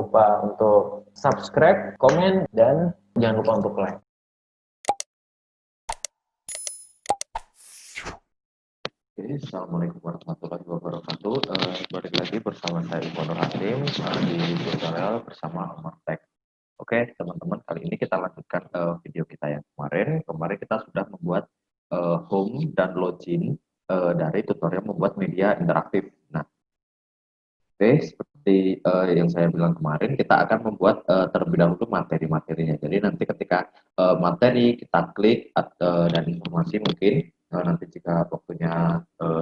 lupa untuk subscribe, komen, dan jangan lupa untuk like. Oke, Assalamualaikum warahmatullahi wabarakatuh. Balik lagi bersama saya Ibu Nur Hasim di tutorial bersama Amartek. Oke, teman-teman, kali ini kita lanjutkan video kita yang kemarin. Kemarin kita sudah membuat home dan login dari tutorial membuat media interaktif. Nah, oke, seperti yang saya bilang kemarin, kita akan membuat terlebih dahulu materi-materinya. Jadi nanti ketika materi kita klik dan informasi mungkin nanti jika waktunya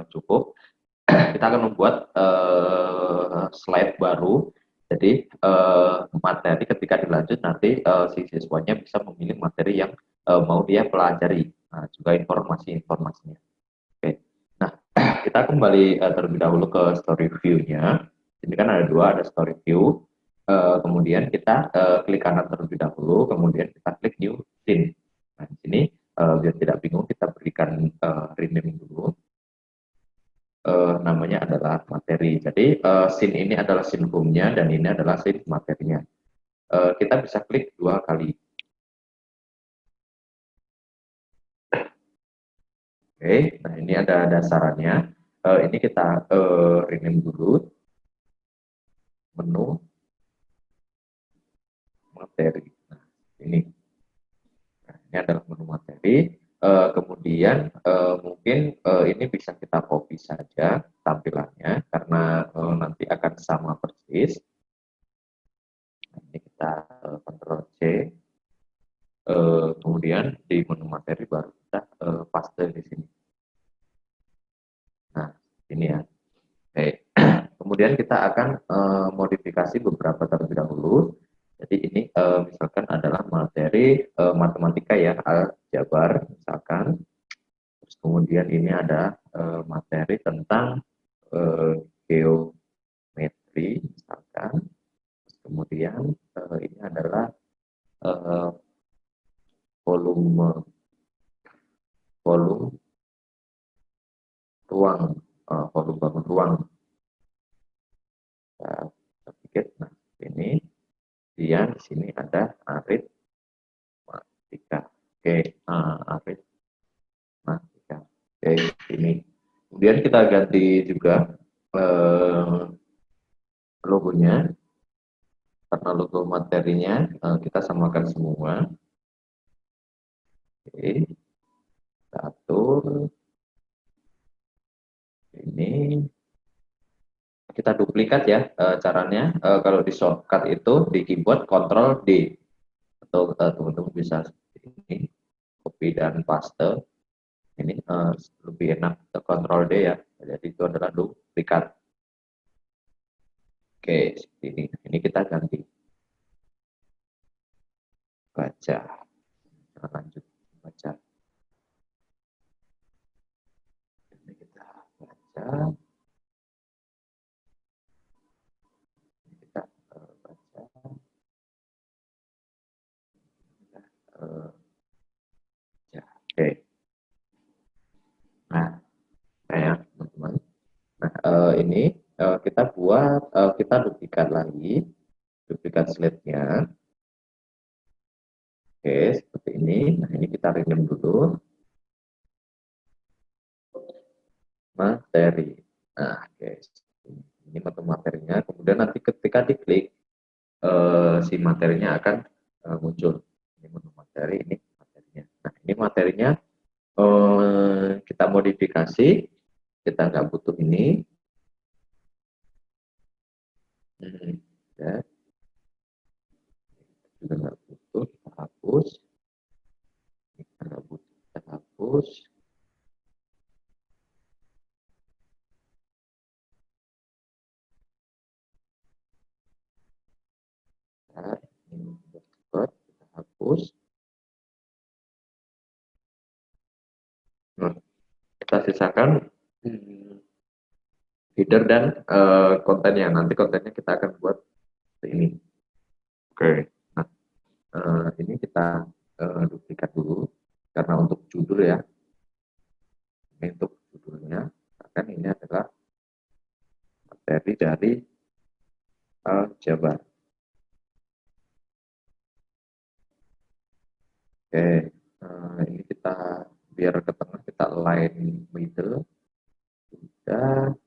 cukup, kita akan membuat slide baru. Jadi materi ketika dilanjut nanti si siswanya bisa memilih materi yang mau dia pelajari, nah, juga informasi-informasinya. Oke, nah kita kembali terlebih dahulu ke story view-nya. Ini kan ada dua, ada story view. Kemudian kita klik kanan terlebih dahulu, kemudian kita klik new scene. Nah, di sini biar tidak bingung kita berikan rename dulu. Namanya adalah materi. Jadi scene ini adalah scene home-nya dan ini adalah scene materinya. Kita bisa klik dua kali. Oke, nah ini ada dasarannya. Ini kita rename dulu. Menu materi. Nah, ini. Nah, ini adalah menu materi. Kemudian mungkin ini bisa kita copy saja tampilannya karena nanti akan sama persis. Nah, ini kita Ctrl C. Kemudian di menu materi baru kita paste di sini. Nah, ini ya. Oke. Kemudian kita akan modifikasi beberapa terlebih dahulu. Jadi ini misalkan adalah materi matematika ya, aljabar misalkan. Terus kemudian ini ada materi tentang geometri misalkan. Terus kemudian ini adalah uh, volume volume ruang, volume bangun ruang. Kita pikir, nah ini dia di sini ada aritmatika. Oke, aritmatika. Oke, ini. Kemudian kita ganti juga logonya, karena logo materinya kita samakan semua. Oke, kita atur. Ini kita duplikat ya caranya. Kalau di shortcut itu di keyboard Ctrl D, atau teman-teman bisa ini copy dan paste. Ini lebih enak Ctrl D ya, jadi itu adalah duplikat. Oke, seperti ini. Ini kita ganti baca. Kita lanjut baca. Ini kita baca. Kita baca. Kita baca. Oke. Nah, ya teman-teman. Nah, ini kita buat, kita duplikat lagi, duplikat slide-nya. Oke, seperti ini. Nah, ini kita rename dulu. Materi. Nah, oke. Ini materinya. Kemudian nanti ketika diklik, si materinya akan muncul. Ini menu materi, ini materinya. Nah, ini materinya kita modifikasi. Kita nggak butuh ini. Ya. Kita nggak butuh, kita hapus. Kita nggak butuh, kita hapus. Nah, ini kita hapus. Nah, kita sisakan header dan kontennya. Nanti kontennya kita akan buat seperti ini. Oke. Nah, ini kita duplikat dulu karena untuk judul ya. Ini untuk judulnya. Kan ini adalah materi dari aljabar. Oke, ini kita biar ke tengah kita align middle. Dan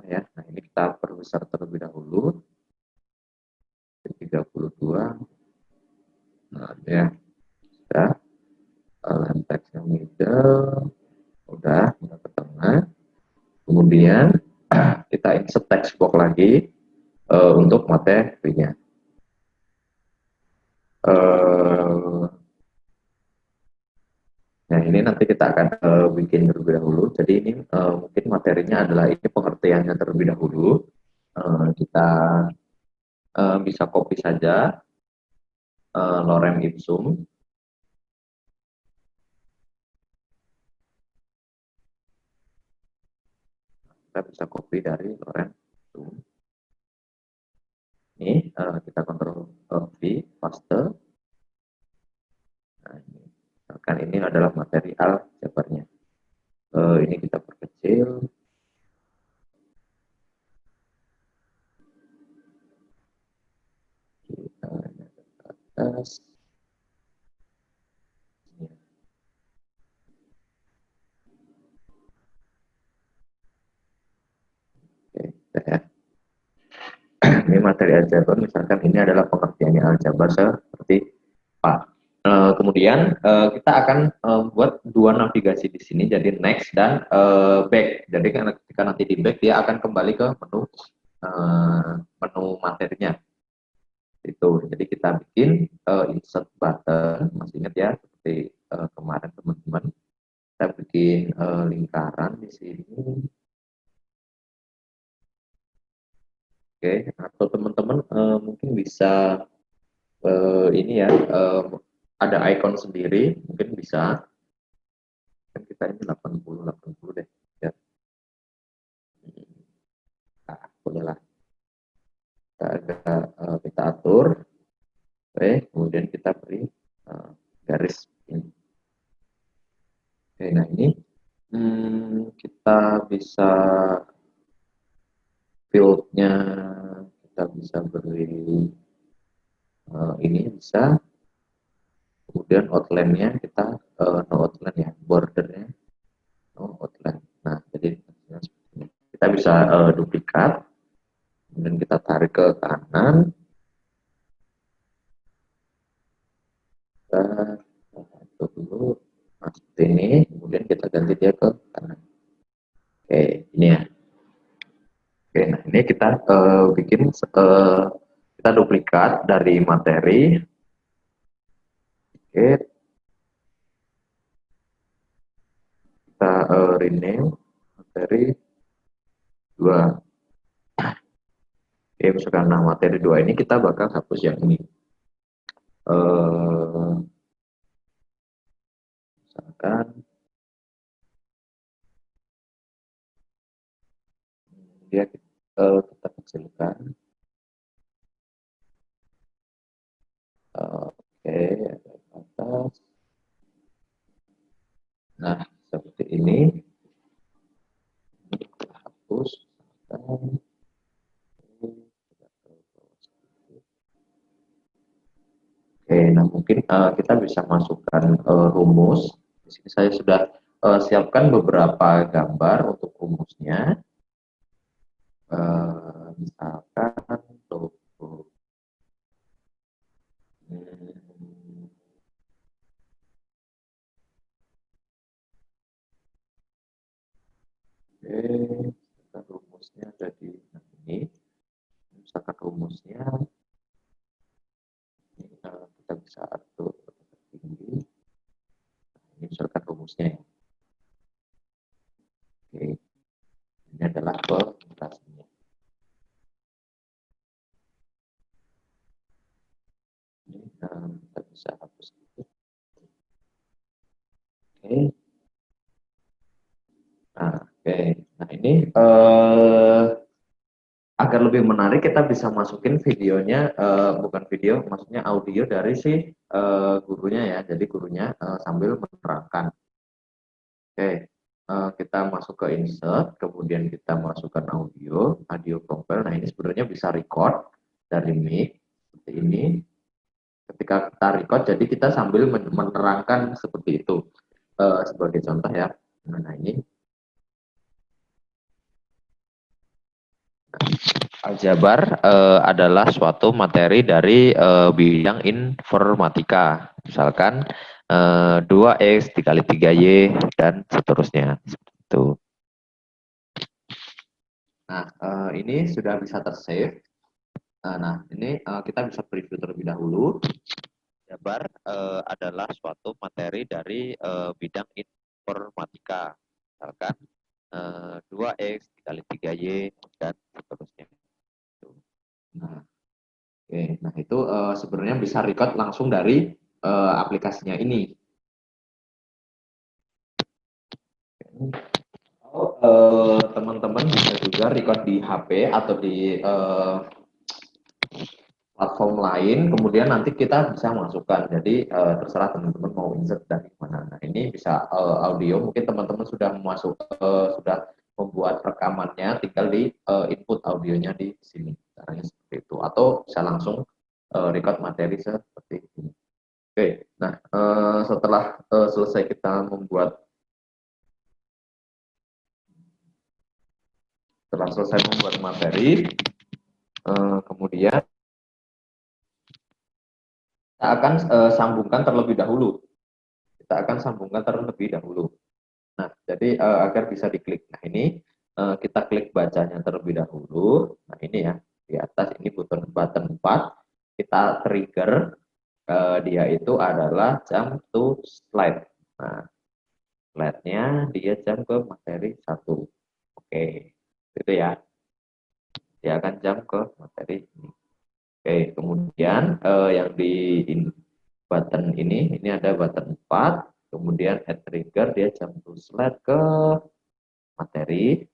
ya, nah ini kita perbesar terlebih dahulu 32. Nah, ya, sudah teksnya middle, udah ke tengah. Kemudian kita insert text box lagi untuk materinya. Nah, ini nanti kita akan bikin terlebih dahulu. Jadi ini mungkin materinya adalah ini pengertiannya terlebih dahulu. Kita bisa copy saja lorem ipsum. Kita bisa copy dari lorem ipsum. Ini kita kontrol V, paste. Nah, ini. Kan ini adalah material jabarnya. Ini kita perkecil. Kita ke atas. Oke, ya. Ini materi aljabar, misalkan ini adalah pengertiannya aljabar seperti apa. Kemudian kita akan buat dua navigasi di sini, jadi next dan back. Jadi ketika nanti di back dia akan kembali ke menu materinya. Itu. Jadi kita bikin insert button, masih ingat ya seperti kemarin teman-teman. Kita bikin lingkaran di sini. Oke, atau teman-teman mungkin bisa ini ya ada icon sendiri, mungkin bisa. Kan kita ini 80 deh. Ya. Nah, bolehlah. Kita atur. Oke, kemudian kita beri garis ini. Oke, nah ini kita bisa fieldnya kita bisa beri ini bisa. Kemudian outline-nya kita no outline ya, bordernya no outline. Nah, jadi kita bisa duplikat, kemudian kita tarik ke kanan. Kita atur dulu, nah, seperti ini, kemudian kita ganti dia ke kanan. Oke, ini ya. Oke, nah ini kita bikin kita duplikat dari materi. Oke, kita rename materi 2. Oke, misalkan nah materi 2 ini kita bakal hapus yang ini. Misalkan dia kita kecilkan. Oke, atas. Nah, seperti ini. Kita hapus. Oke, nah mungkin kita bisa masukkan rumus. Di sini saya sudah siapkan beberapa gambar untuk rumusnya. Misalkan logo. Oke, misalkan rumusnya ada di ini. Misalkan rumusnya ini, kita bisa atur tinggi. Ini misalkan rumusnya ya. Oke, ini adalah presentasinya. Ini kita bisa hapus. Oke. Nah, oke. Nah, ini agar lebih menarik kita bisa masukin videonya, bukan video, maksudnya audio dari si gurunya ya. Jadi gurunya sambil menerangkan. Oke, kita masuk ke insert, kemudian kita masukkan audio compare. Nah, ini sebenarnya bisa record dari mic, seperti ini. Ketika kita record, jadi kita sambil menerangkan seperti itu. Sebagai contoh ya, nah ini aljabar adalah suatu materi dari bidang informatika. Misalkan 2x dikali 3y dan seterusnya. Seperti itu. Nah, ini sudah bisa tersave. Nah, ini kita bisa preview terlebih dahulu. Aljabar adalah suatu materi dari bidang informatika. Misalkan 2x dikali 3y dan seterusnya. Nah, oke. Nah itu sebenarnya bisa record langsung dari aplikasinya ini. Teman-teman bisa juga record di HP atau di platform lain, kemudian nanti kita bisa masukkan. Jadi terserah teman-teman mau insert dari mana. Nah ini bisa audio, mungkin teman-teman sudah sudah membuat rekamannya, tinggal di input audionya di sini. Caranya seperti itu. Atau bisa langsung record materi seperti ini. Oke, nah setelah selesai kita membuat materi, kemudian kita akan sambungkan terlebih dahulu. Nah, jadi agar bisa diklik. Nah, ini kita klik bacanya terlebih dahulu. Nah, ini ya, di atas ini button 4, kita trigger dia itu adalah jump to slide. Nah, slide-nya dia jump ke materi 1. Oke, itu ya. Dia akan jump ke materi ini. Oke, kemudian yang di button ini ada button 4, kemudian add trigger, dia jump to slide ke materi.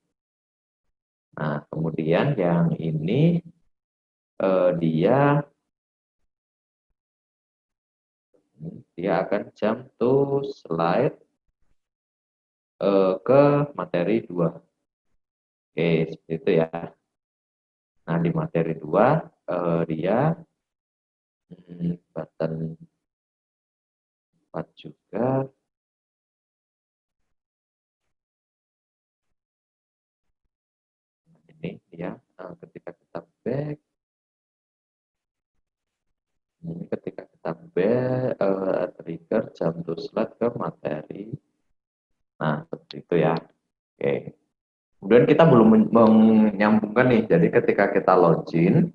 Nah, kemudian yang ini dia akan jump to slide ke materi 2. Oke, seperti itu ya. Nah, di materi 2 dia button 4 juga. Ini dia ketika kita back, ini ketika kita back trigger jump to slide ke materi. Nah, seperti itu ya. Oke. Kemudian kita belum menyambungkan nih. Jadi ketika kita login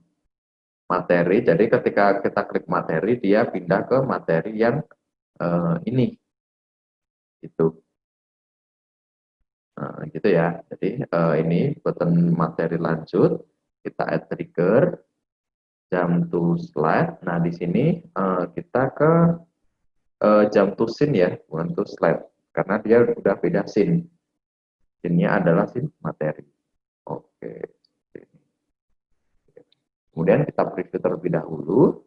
materi, jadi ketika kita klik materi, dia pindah ke materi yang ini. Gitu. Nah, gitu ya. Jadi ini button materi lanjut, kita add trigger, jump to slide. Nah, di sini kita ke jump to scene ya, bukan to slide. Karena dia udah beda scene. Scene-nya adalah scene materi. Oke. Kemudian kita preview terlebih dahulu.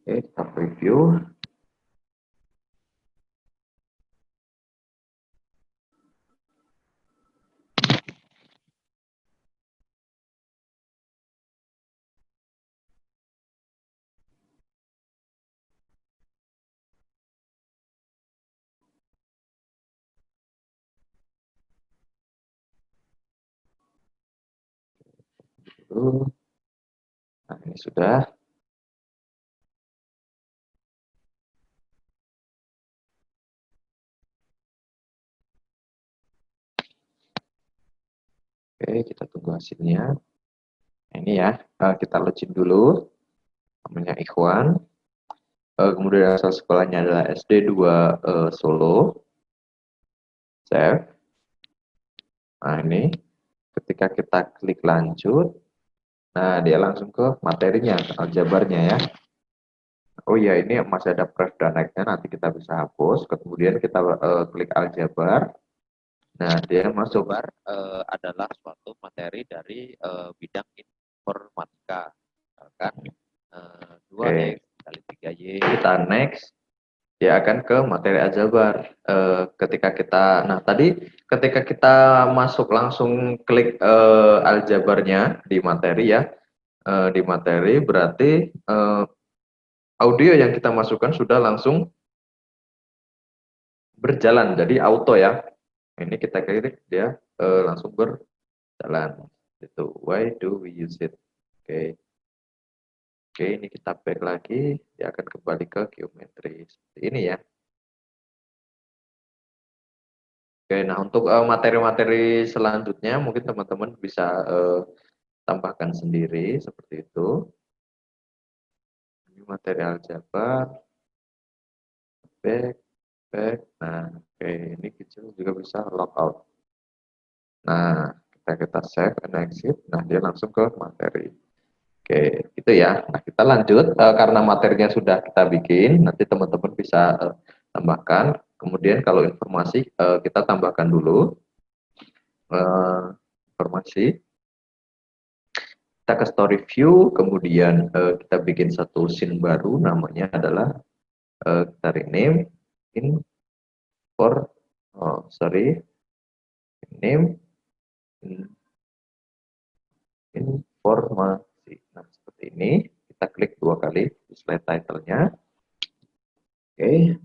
Oke, kita preview. Nah, ini sudah. Oke, kita tunggu hasilnya. Nah, ini ya, kita login dulu. Namanya Ikhwan. Kemudian asal sekolahnya adalah SD 2 Solo. Save. Nah, ini ketika kita klik lanjut, nah dia langsung ke materinya, aljabarnya ya. Oh iya, ini masih ada pref dan like-nya, nanti kita bisa hapus. Kemudian kita klik aljabar. Nah, dia masuk adalah suatu materi dari bidang informatika. Misalkan 2x kali 3y. Kita next, dia akan ke materi aljabar. Ketika kita, nah tadi ketika kita masuk langsung klik aljabarnya di materi ya, di materi berarti audio yang kita masukkan sudah langsung berjalan, jadi auto ya. Ini kita klik dia langsung berjalan. Itu why do we use it? Oke. Oke, ini kita back lagi, dia akan kembali ke geometri seperti ini ya. Oke, nah untuk materi-materi selanjutnya mungkin teman-teman bisa tambahkan sendiri seperti itu. Ini materi aljabar, back, back. Nah, oke, ini kecil juga bisa logout. Nah, kita save and exit. Nah, dia langsung ke materi. Oke, itu ya. Nah, kita lanjut karena materinya sudah kita bikin, nanti teman-teman bisa tambahkan. Kemudian kalau informasi kita tambahkan dulu informasi. Kita ke story view, kemudian kita bikin satu scene baru, namanya adalah kita rename in for name informasi. Nah, seperti ini. Kita klik 2 kali di slide title-nya. Oke,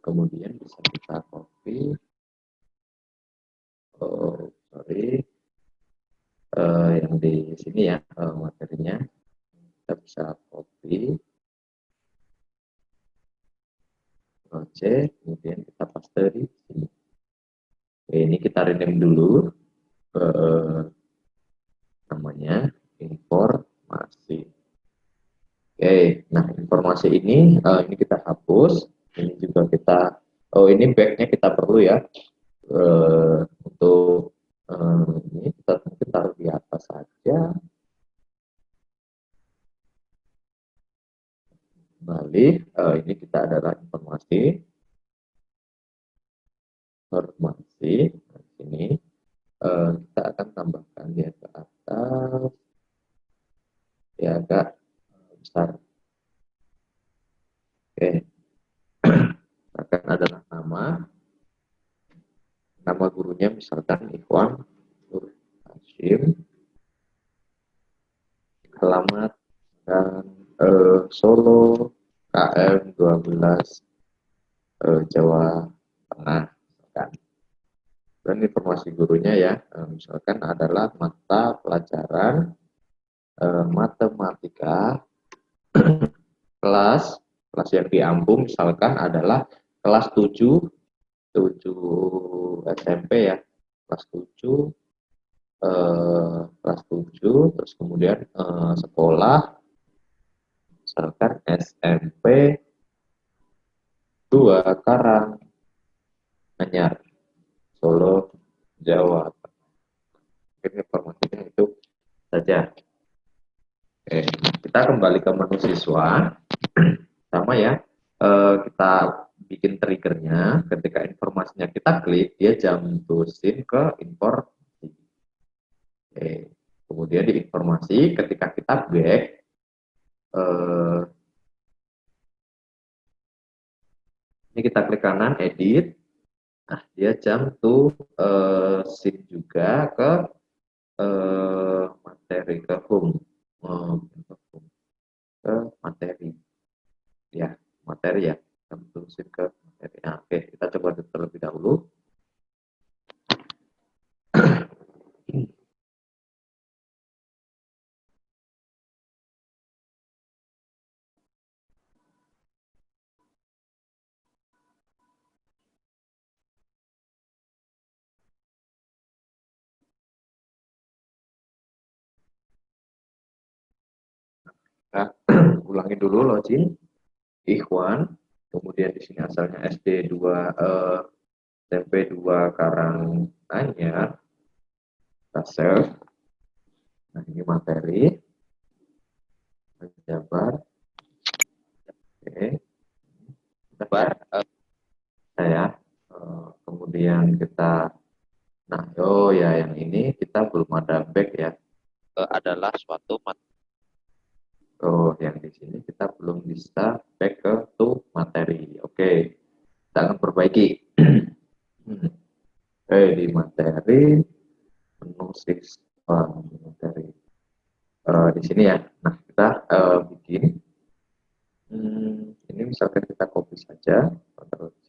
kemudian bisa kita copy. Yang di sini ya materinya. Kita bisa copy. C, kemudian kita paste di sini. Oke, ini kita rename dulu. Namanya informasi. Oke, nah informasi ini kita hapus. Ini juga kita, ini backnya kita perlu ya. Untuk ini kita mungkin taruh di atas saja. Kembali, ini kita adalah informasi. Nah, sini kita akan tambahkan dia ke atas. Ya agak besar. Oke, akan adalah nama gurunya misalkan Ikhwan Nur Hashim, alamat dan Solo KM 12 Jawa Tengah misalkan. Dan informasi gurunya ya misalkan adalah mata pelajaran matematika kelas yang diampu misalkan adalah kelas 7 SMP ya, kelas 7 terus kemudian sekolah misalkan SMP 2 Karanganyar Solo Jawa. Mungkin informasinya itu saja. Oke, kita kembali ke menu siswa. Sama ya, kita bikin triggernya ketika informasinya kita klik, dia jump-to-scene ke informasi. Oke. Kemudian di informasi ketika kita back, ini kita klik kanan edit, nah dia jump to scene juga ke materi, ke home, ke materi ya, materi ya, jump to scene ke materi. Nah, oke, kita coba terlebih dahulu. Nah, ulangi dulu login Ikhwan, kemudian di sini asalnya SD 2 SMP 2 Karanganyar, kita save. Nah, ini materi Jabar. Oke, Jabar saya kemudian kita Nah, oh ya, yang ini kita belum ada back ya. Adalah suatu oh, yang di sini kita belum bisa back ke to materi. Oke, kita akan perbaiki. Di materi menu siswa materi. Di sini ya. Nah, kita bikin. Ini misalkan kita copy saja, Ctrl C,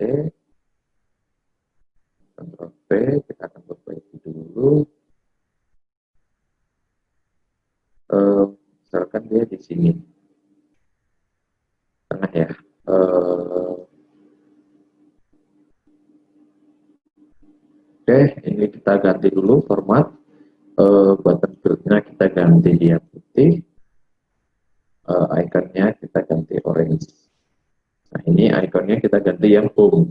Ctrl V, kita akan perbaiki dulu. Misalkan dia di sini tengah ya. Oke, ini kita ganti dulu format. Button build-nya kita ganti dia putih. Ikonnya kita ganti orange. Nah, ini ikonnya kita ganti yang home.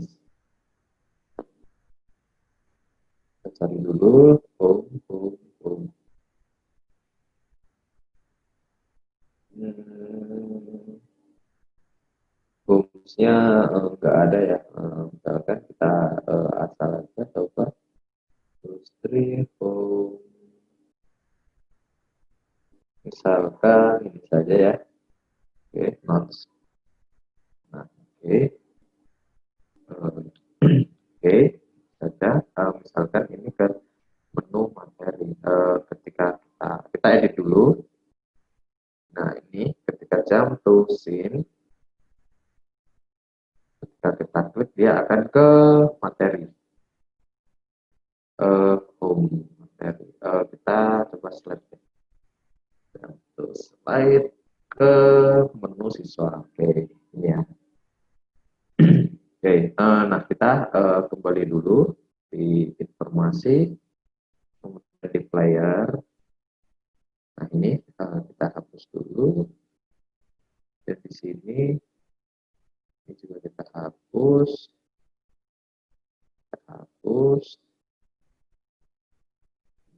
Kita cari dulu home, home, home. Home-nya nggak ada ya. Misalkan kita asal aja coba industri home. Misalkan ini saja ya. Oke, notes. Nah, oke. Oke, saja. Misalkan ini ke menu materi. Ketika kita edit dulu. Nah, ini ketika jump to scene, ketika kita klik dia akan ke materi. Home materi. Kita coba slide ya. Jump to slide ke menu siswa. Oke, ini ya. Oke, nah kita kembali dulu di informasi, kemudian di player. Nah, ini kita hapus dulu. Dan di sini ini juga kita hapus,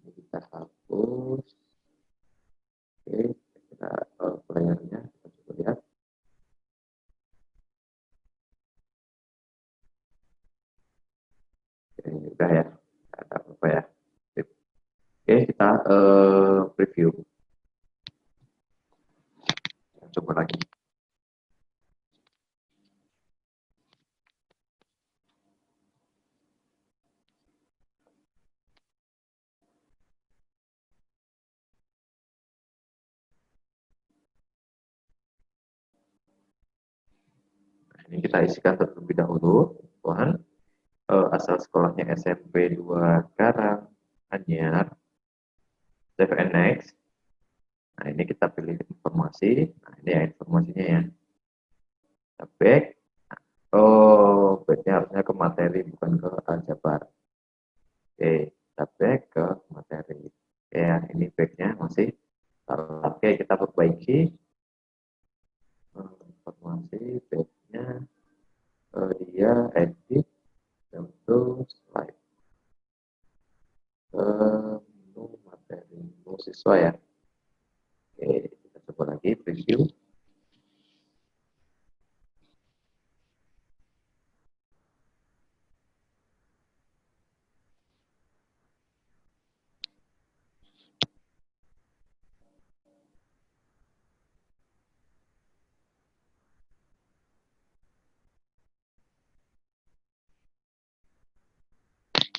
ini kita hapus. Oke, kita playernya kita coba lihat. Oke, udah ya, ada apa ya? Oke, kita preview. Coba lagi. Ini kita isikan terlebih dahulu. Asal sekolahnya SMP 2 Karang Anyar, save and next. Nah, ini kita pilih informasi. Nah, ini ya informasinya ya. Kita back. Oh, backnya harusnya ke materi, bukan ke aljabar. Oke, kita back ke materi. Ya, ini backnya masih salah. Oke, kita perbaiki. Informasi backnya dia edit untuk slide menu materi menu siswa ya. Oke, kita coba lagi preview.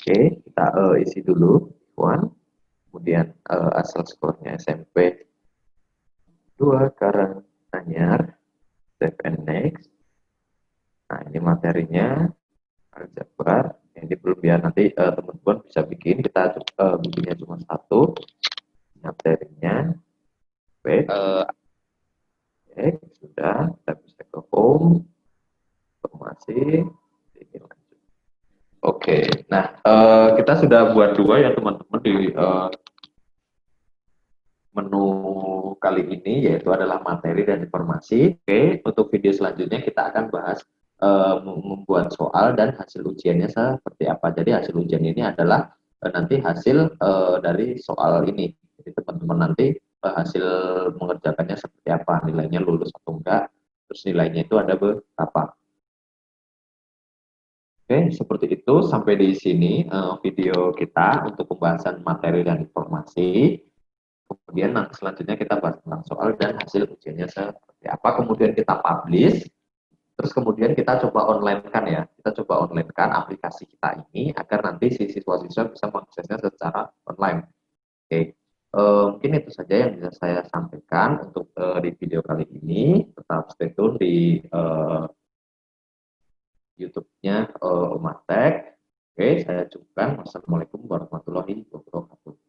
Oke, kita isi dulu one, kemudian asal sekolahnya SMP 2 Karanganyar, save and next. Nah, ini materinya aljabar. Ini belum ya, nanti teman-teman bisa bikin. Kita bikinnya cuma satu. Materinya baik. Baik, sudah. Kita bisa ke home, informasi. Ini lanjut. Oke, nah kita sudah buat dua ya teman-teman di menu kali ini, yaitu adalah materi dan informasi. Oke, untuk video selanjutnya kita akan bahas membuat soal dan hasil ujiannya seperti apa. Jadi hasil ujian ini adalah nanti hasil dari soal ini. Jadi teman-teman nanti hasil mengerjakannya seperti apa, nilainya lulus atau enggak, terus nilainya itu ada berapa. Oke, seperti itu. Sampai di sini video kita untuk pembahasan materi dan informasi. Kemudian nanti selanjutnya kita bahas tentang soal dan hasil ujiannya seperti apa. Kemudian kita publish. Terus kemudian kita coba online kan ya. Kita coba online kan aplikasi kita ini agar nanti si siswa-siswa bisa mengaksesnya secara online. Oke. Mungkin itu saja yang bisa saya sampaikan untuk di video kali ini. Tetap stay tune di YouTube-nya Umatek. Oke, saya cukupkan. Wassalamualaikum warahmatullahi wabarakatuh.